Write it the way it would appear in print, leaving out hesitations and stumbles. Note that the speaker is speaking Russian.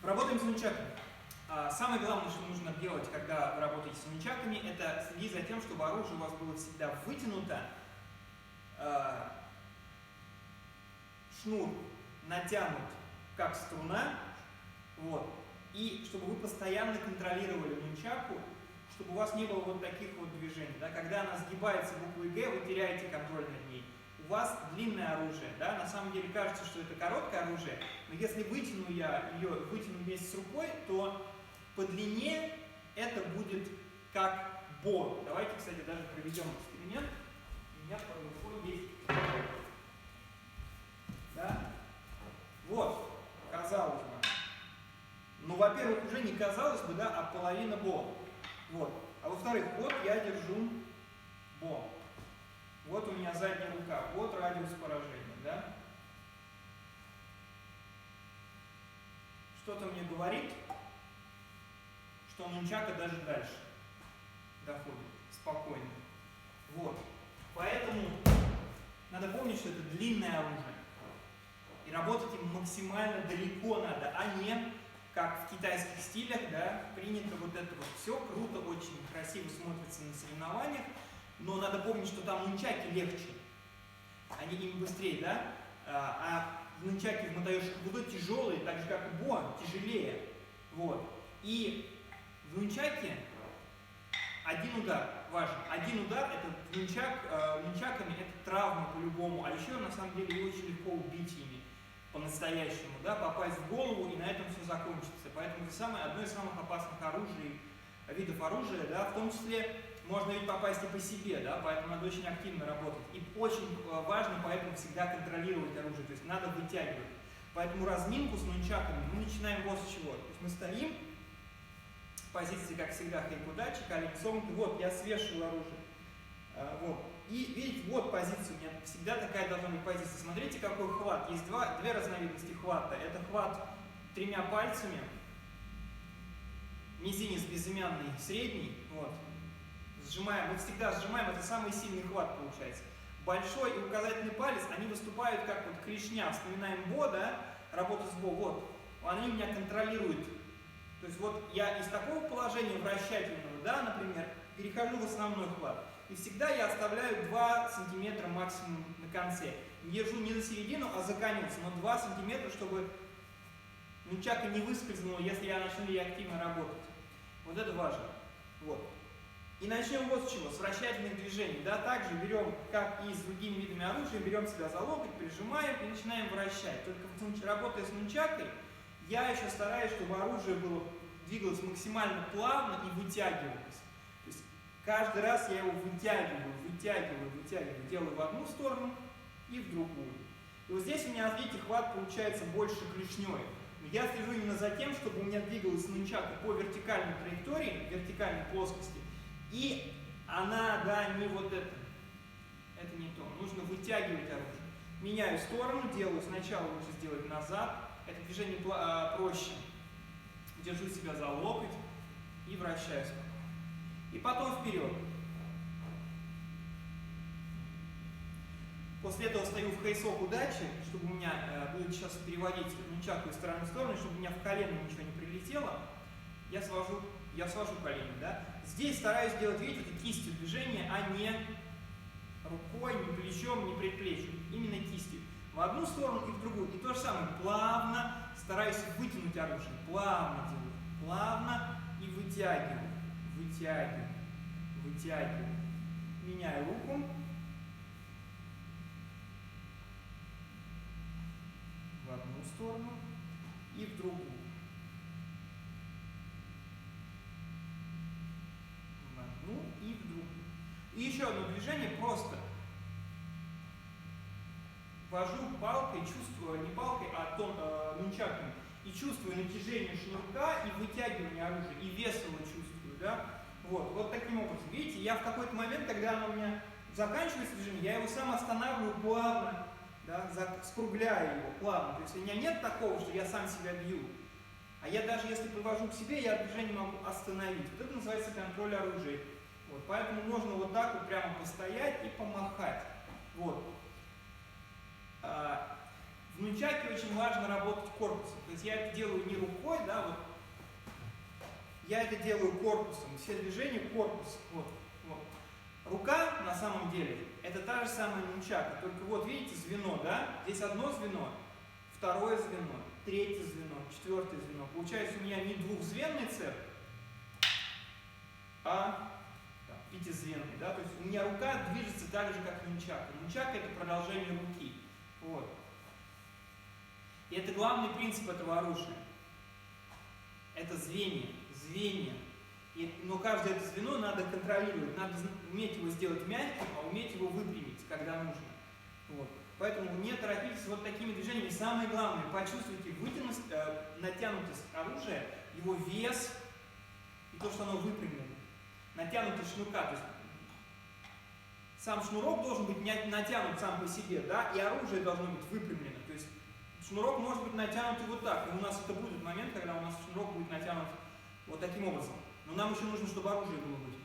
Работаем с нунчаками. Самое главное, что нужно делать, когда вы работаете с нунчаками, это следить за тем, чтобы оружие у вас было всегда вытянуто, шнур натянут как струна, вот, и чтобы вы постоянно контролировали нунчаку, чтобы у вас не было вот таких вот движений. Да? Когда она сгибается буквой Г, вы теряете контроль над ней. У вас длинное оружие, да? На самом деле кажется, что это короткое оружие, но если вытяну я ее, вытяну вместе с рукой, то по длине это будет как бо. Давайте, кстати, даже проведем эксперимент. У меня под рукой есть. Да? Вот, казалось бы. Ну, во-первых, уже не казалось бы, да, а половина бо. Вот. А во-вторых, вот я держу бо. Вот у меня задняя рука, вот радиус поражения, да? Что-то мне говорит, что нунчака даже дальше доходит, спокойно. Вот. Поэтому надо помнить, что это длинное оружие. И работать им максимально далеко надо, а не как в китайских стилях, да, принято вот это вот все круто, очень красиво смотрится на соревнованиях, но надо помнить, что там нунчаки легче, они им быстрее, да, а в нунчаки в Мотоёши будут тяжелые, так же как и бо, тяжелее, вот. И в нунчаке один удар важен. Один удар это нунчаками это травма по-любому, а еще на самом деле очень легко убить ими по-настоящему, да, попасть в голову, и на этом все закончится. Поэтому это одно из самых опасных оружий, видов оружия, да, в том числе можно ведь попасть и по себе, да, поэтому надо очень активно работать. И очень важно поэтому всегда контролировать оружие, то есть надо вытягивать. Поэтому разминку с нунчаками мы начинаем вот с чего. То есть мы стоим, в позиции, как всегда, хайкудачи, колени согнуты, вот, я свешиваю оружие. Вот. И видите, вот позиция у меня, всегда такая должна быть позиция. Смотрите, какой хват. Есть две разновидности хвата. Это хват тремя пальцами, мизинец, безымянный, средний, вот. Сжимаем, мы всегда сжимаем, это самый сильный хват получается. Большой и указательный палец, они выступают как вот клешня. Вспоминаем бо, да, работу с бо, вот. Они меня контролируют. То есть вот я из такого положения вращательного, да, например, перехожу в основной хват. И всегда я оставляю 2 сантиметра максимум на конце. Не держу не за середину, а за конец, но 2 сантиметра, чтобы нунчака не выскользнула, если я начну ей активно работать. Вот это важно. Вот. И начнем вот с чего, с вращательных движений. Да, также берем, как и с другими видами оружия, берем себя за локоть, прижимаем и начинаем вращать. Только работая с нунчакой, я еще стараюсь, чтобы оружие двигалось максимально плавно и вытягивалось. То есть каждый раз я его вытягиваю, делаю в одну сторону и в другую. И вот здесь у меня, видите, хват получается больше клешней. Я слежу именно за тем, чтобы у меня двигалась нунчака по вертикальной траектории, вертикальной плоскости, и она, да, не вот это. Это не то. Нужно вытягивать оружие. Меняю сторону, делаю сначала лучше сделать назад. Это движение проще. Держу себя за локоть и вращаюсь. И потом вперед. После этого стою в хейсок удачи, чтобы у меня, буду сейчас переводить нунчаку из стороны в сторону, чтобы у меня в колено ничего не прилетело. Я свожу колени, да. Здесь стараюсь делать, видите, это кистью движения, а не рукой, не плечом, не предплечьем. Именно кистью. В одну сторону и в другую. И то же самое. Плавно стараюсь вытянуть оружие. Плавно делаю. Плавно и вытягиваю. Вытягиваю. Меняю руку. В одну сторону и в другую. В одну и в другую. И еще одно движение просто. Вожу палкой, чувствую, не палкой, а нунчаками, и чувствую натяжение шнурка и вытягивание оружия, и вес его чувствую, да? Вот таким образом. Видите, я в какой-то момент, когда оно у меня заканчивается движение, я его сам останавливаю плавно, да, скругляю его плавно. То есть у меня нет такого, что я сам себя бью. А я даже если привожу к себе, я движение могу остановить. Вот это называется контроль оружия. Вот, поэтому можно вот так вот прямо постоять и помахать. Вот. В нунчаке очень важно работать корпусом. То есть я это делаю не рукой, да, вот. Я это делаю корпусом. Все движения корпус. Вот, вот. Рука, на самом деле, это та же самая нунчака. Только вот, видите, звено, да? Здесь одно звено, второе звено, третье звено, четвертое звено. Получается, у меня не двухзвенный цеп, а пятизвенный, да? То есть у меня рука движется так же, как нунчака. Нунчака — это продолжение руки. Вот. И это главный принцип этого оружия. Это звенья. Но каждое это звено надо контролировать, надо уметь его сделать мягким, а уметь его выпрямить, когда нужно. Вот. Поэтому не торопитесь вот такими движениями. Самое главное, почувствуйте вытянутость, натянутость оружия, его вес и то, что оно выпрямлено. Натянутость шнурка, то есть сам шнурок должен быть натянут сам по себе, да, и оружие должно быть выпрямлено. То есть шнурок может быть натянут и вот так. И у нас это будет момент, когда у нас шнурок будет натянут вот таким образом. Но нам еще нужно, чтобы оружие было выпрямлено.